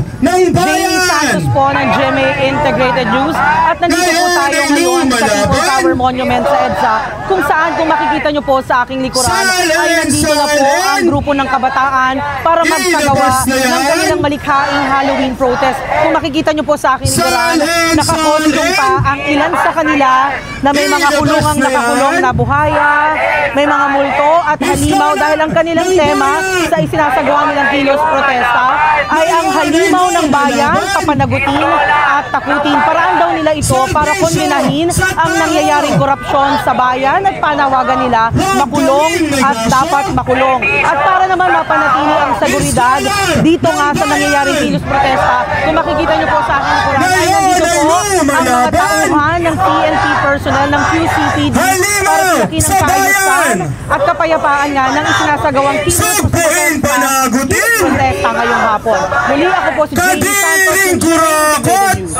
ng Jamie Santos bayan! po ng GMA Integrated News at nandito po tayo ngayon sa People Power Monument sa EDSA kung saan kung makikita nyo po sa aking likuran ay nandito na po ang grupo ng kabataan para magsagawa ng kanilang malikhaing Halloween protest. Kung makikita nyo po sa aking likuran, nakakostyum pa ang ilan sa kanila na may mga kulungang nakakulong na buhaya, may mga multo at halimaw dahil ang kanilang tema sa isinasagawa nilang kilos protesta ay ang halimaw ng bayan, papanagutin at takutin. Paraan daw nila ito para kondenahin ang nangyayaring korupsyon sa bayan at panawagan nila makulong at dapat makulong. At para naman mapanatili ang seguridad dito nga sa nangyayaring kilos protesta, kung makikita nyo po sa akin likuran ay nandito po ang mga tauhan ng PNP personnel ng QCPD para sa kaayusan at kapayapaan nga ng isinasagawang kilos protesta ngayong hapon. Muli ako po si Jamie Santos ng GMA Integrated News.